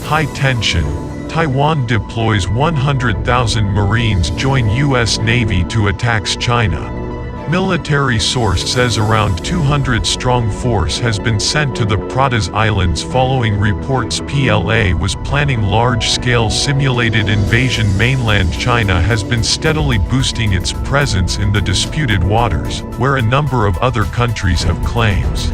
High tension. Taiwan deploys 100,000 Marines join U.S. Navy to attacks China. Military source says around 200-strong force has been sent to the Pratas Islands following reports PLA was planning large-scale simulated invasion. Mainland China has been steadily boosting its presence in the disputed waters, where a number of other countries have claims.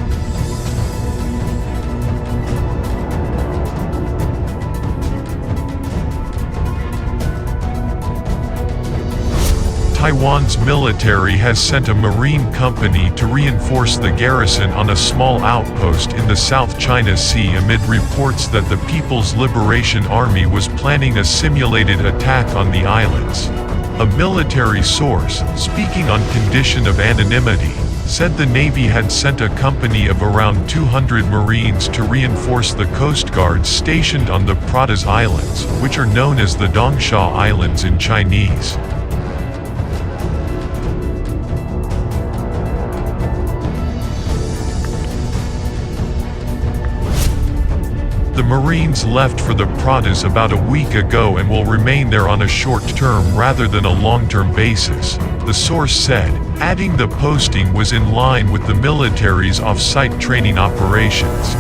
Taiwan's military has sent a marine company to reinforce the garrison on a small outpost in the South China Sea amid reports that the People's Liberation Army was planning a simulated attack on the islands. A military source, speaking on condition of anonymity, said the Navy had sent a company of around 200 Marines to reinforce the Coast Guards stationed on the Pratas Islands, which are known as the Dongsha Islands in Chinese. The Marines left for the Pratas about a week ago and will remain there on a short-term rather than a long-term basis, the source said, adding the posting was in line with the military's off-site training operations.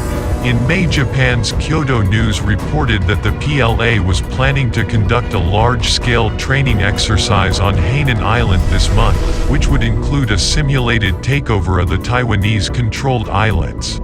In May, Japan's Kyodo News reported that the PLA was planning to conduct a large-scale training exercise on Hainan Island this month, which would include a simulated takeover of the Taiwanese-controlled islets.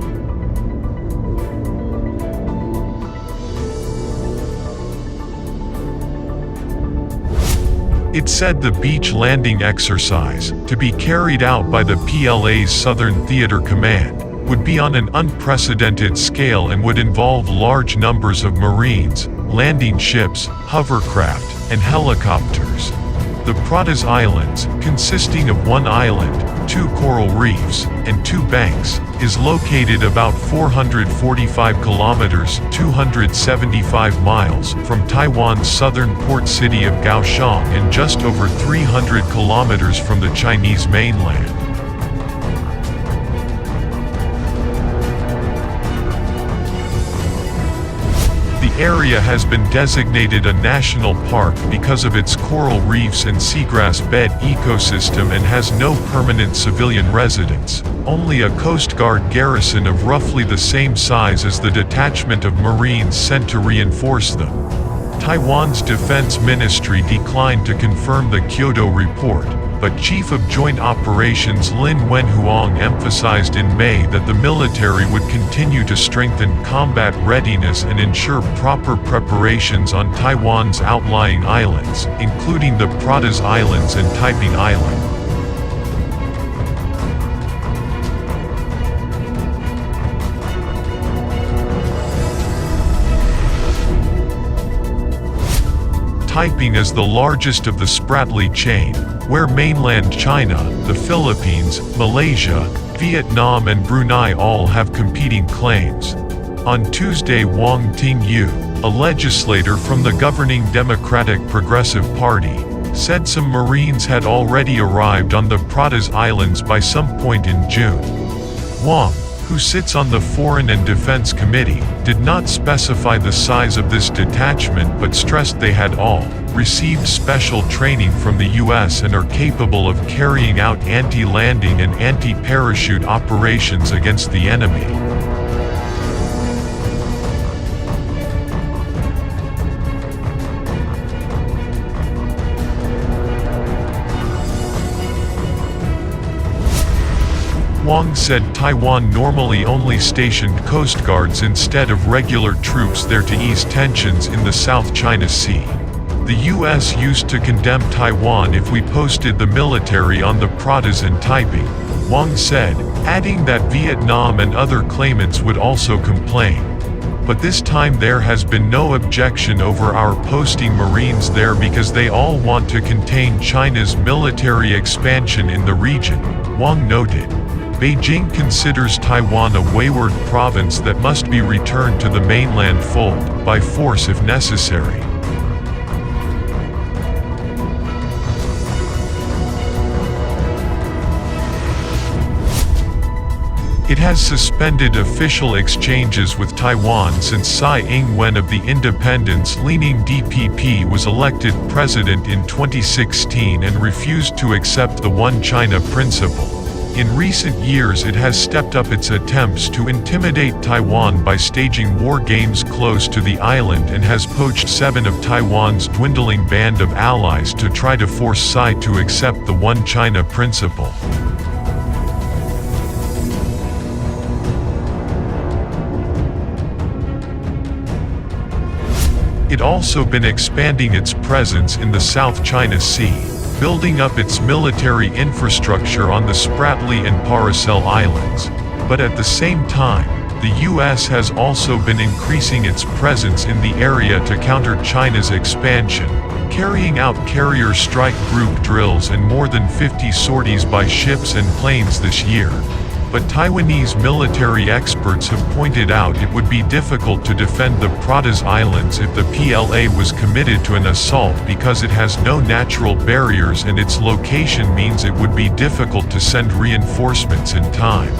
It said the beach landing exercise, to be carried out by the PLA's Southern Theater Command, would be on an unprecedented scale and would involve large numbers of Marines, landing ships, hovercraft, and helicopters. The Pratas Islands, consisting of one island, 2 coral reefs, and 2 banks, is located about 445 kilometers (275 miles) from Taiwan's southern port city of Kaohsiung and just over 300 kilometers from the Chinese mainland. The area has been designated a national park because of its coral reefs and seagrass bed ecosystem and has no permanent civilian residents, only a Coast Guard garrison of roughly the same size as the detachment of Marines sent to reinforce them. Taiwan's defense ministry declined to confirm the Kyodo report, but Chief of Joint Operations Lin Wenhuang emphasized in May that the military would continue to strengthen combat readiness and ensure proper preparations on Taiwan's outlying islands, including the Pratas Islands and Taiping Island. Taiping is the largest of the Spratly chain, where mainland China, the Philippines, Malaysia, Vietnam and Brunei all have competing claims. On Tuesday, Wang Ting-yu, a legislator from the governing Democratic Progressive Party, said some Marines had already arrived on the Pratas Islands by some point in June. Wang, who sits on the Foreign and Defense Committee, did not specify the size of this detachment but stressed they had all received special training from the U.S. and are capable of carrying out anti-landing and anti-parachute operations against the enemy. Wang said Taiwan normally only stationed Coast Guards instead of regular troops there to ease tensions in the South China Sea. The U.S. used to condemn Taiwan if we posted the military on the Pratas and Taiping, Wang said, adding that Vietnam and other claimants would also complain. But this time there has been no objection over our posting Marines there because they all want to contain China's military expansion in the region, Wang noted. Beijing considers Taiwan a wayward province that must be returned to the mainland fold, by force if necessary. It has suspended official exchanges with Taiwan since Tsai Ing-wen of the independence-leaning DPP was elected president in 2016 and refused to accept the One China principle. In recent years it has stepped up its attempts to intimidate Taiwan by staging war games close to the island and has poached 7 of Taiwan's dwindling band of allies to try to force Tsai to accept the One China principle. It also been expanding its presence in the South China Sea, building up its military infrastructure on the Spratly and Paracel Islands. But at the same time, the U.S. has also been increasing its presence in the area to counter China's expansion, carrying out carrier strike group drills and more than 50 sorties by ships and planes this year. But Taiwanese military experts have pointed out it would be difficult to defend the Pratas Islands if the PLA was committed to an assault because it has no natural barriers and its location means it would be difficult to send reinforcements in time.